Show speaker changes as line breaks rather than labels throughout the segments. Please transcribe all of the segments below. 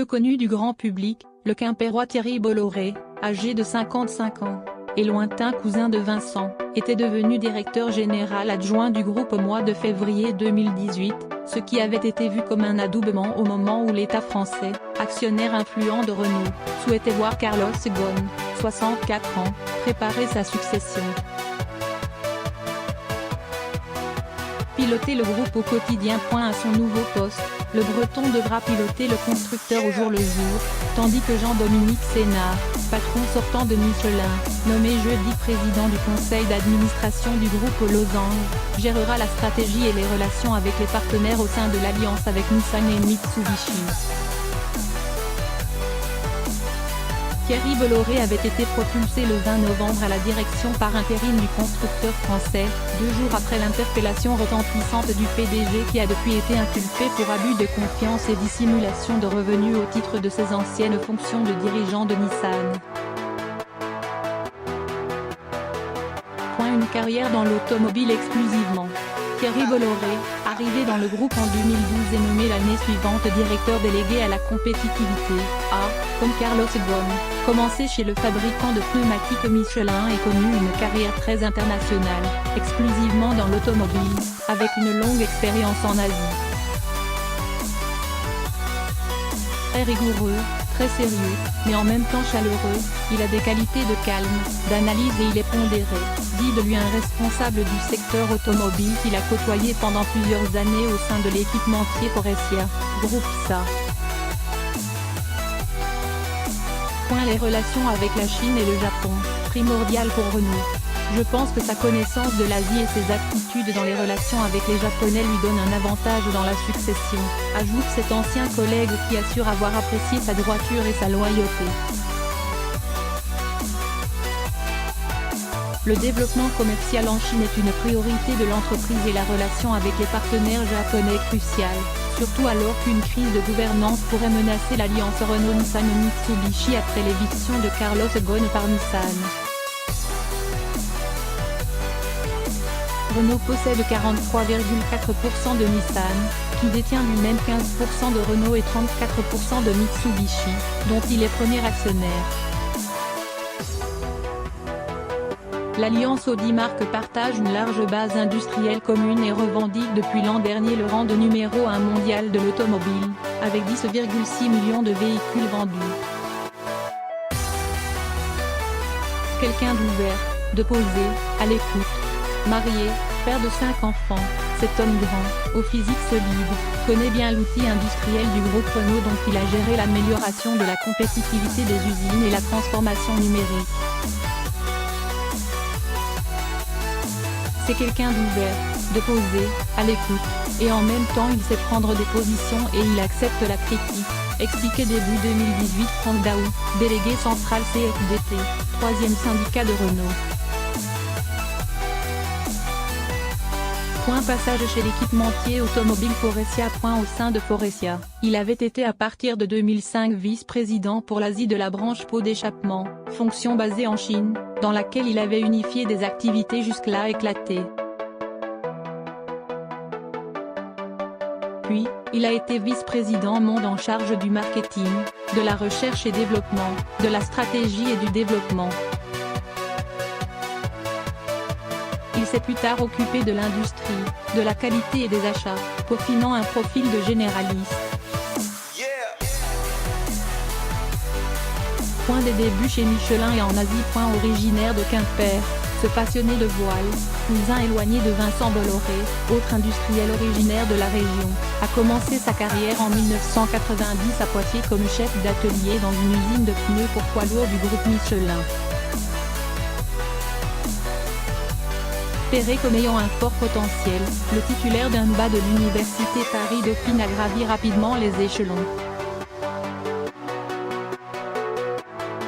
connu du grand public, le Quimpérois Thierry Bolloré, âgé de 55 ans, et lointain cousin de Vincent, était devenu directeur général adjoint du groupe au mois de février 2018, ce qui avait été vu comme un adoubement au moment où l'État français, actionnaire influent de Renault, souhaitait voir Carlos Ghosn, 64 ans, préparer sa succession. Piloter le groupe au quotidien. À son nouveau poste, le Breton devra piloter le constructeur au jour le jour, tandis que Jean-Dominique Sénard, patron sortant de Michelin, nommé jeudi président du conseil d'administration du groupe aux Losanges, gérera la stratégie et les relations avec les partenaires au sein de l'alliance avec Nissan et Mitsubishi. Thierry Bolloré avait été propulsé le 20 novembre à la direction par intérim du constructeur français, 2 jours après l'interpellation retentissante du PDG qui a depuis été inculpé pour abus de confiance et dissimulation de revenus au titre de ses anciennes fonctions de dirigeant de Nissan. Une carrière dans l'automobile exclusivement. Thierry Bolloré, arrivé dans le groupe en 2012 et nommé l'année suivante directeur délégué à la compétitivité, a, comme Carlos Ghosn, commencé chez le fabricant de pneumatiques Michelin et connu une carrière très internationale, exclusivement dans l'automobile, avec une longue expérience en Asie. Très rigoureux, très sérieux, mais en même temps chaleureux, il a des qualités de calme, d'analyse et il est pondéré, dit de lui un responsable du secteur automobile qu'il a côtoyé pendant plusieurs années au sein de l'équipementier Faurecia, groupe SA. Les relations avec la Chine et le Japon, primordial pour Renault. Je pense que sa connaissance de l'Asie et ses aptitudes dans les relations avec les Japonais lui donnent un avantage dans la succession, ajoute cet ancien collègue qui assure avoir apprécié sa droiture et sa loyauté. Le développement commercial en Chine est une priorité de l'entreprise et la relation avec les partenaires japonais est cruciale, surtout alors qu'une crise de gouvernance pourrait menacer l'alliance Renault-Nissan-Mitsubishi après l'éviction de Carlos Ghosn par Nissan. Renault possède 43,4% de Nissan, qui détient lui-même 15% de Renault et 34% de Mitsubishi, dont il est premier actionnaire. L'alliance Audi-Marque partage une large base industrielle commune et revendique depuis l'an dernier le rang de numéro 1 mondial de l'automobile, avec 10,6 millions de véhicules vendus. Quelqu'un d'ouvert, de posé, à l'écoute. Marié, père de 5 enfants, cet homme grand, au physique solide, connaît bien l'outil industriel du groupe Renault dont il a géré l'amélioration de la compétitivité des usines et la transformation numérique. C'est quelqu'un d'ouvert, de posé, à l'écoute, et en même temps il sait prendre des positions et il accepte la critique, expliquait début 2018 Franck Daoust, délégué central CFDT, 3e syndicat de Renault. Passage chez l'équipementier automobile Faurecia. Au sein de Faurecia, il avait été à partir de 2005 vice-président pour l'Asie de la branche pot d'échappement, fonction basée en Chine, dans laquelle il avait unifié des activités jusque-là éclatées. Puis, il a été vice-président monde en charge du marketing, de la recherche et développement, de la stratégie et du développement. Il s'est plus tard occupé de l'industrie, de la qualité et des achats, peaufinant un profil de généraliste. Des débuts chez Michelin et en Asie. Originaire de Quimper, ce passionné de voile, cousin éloigné de Vincent Bolloré, autre industriel originaire de la région, a commencé sa carrière en 1990 à Poitiers comme chef d'atelier dans une usine de pneus pour poids lourds du groupe Michelin. Repéré comme ayant un fort potentiel, le titulaire d'un BA de l'université Paris-Dauphine a gravi rapidement les échelons.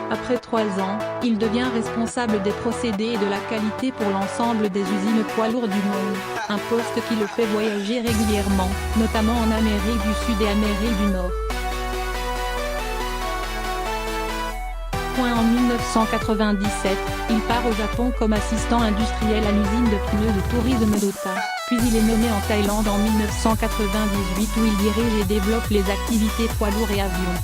Après 3 ans, il devient responsable des procédés et de la qualité pour l'ensemble des usines poids lourds du monde, un poste qui le fait voyager régulièrement, notamment en Amérique du Sud et Amérique du Nord. En 1997, il part au Japon comme assistant industriel à l'usine de pneus de tourisme d'Ota, puis il est nommé en Thaïlande en 1998 où il dirige et développe les activités poids lourds et avions.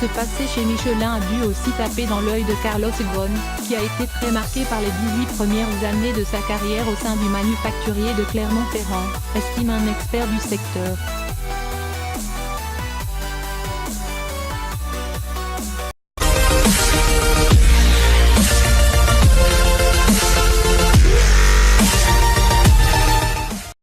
Ce passé chez Michelin a dû aussi taper dans l'œil de Carlos Ghosn, qui a été très marqué par les 18 premières années de sa carrière au sein du manufacturier de Clermont-Ferrand, estime un expert du secteur.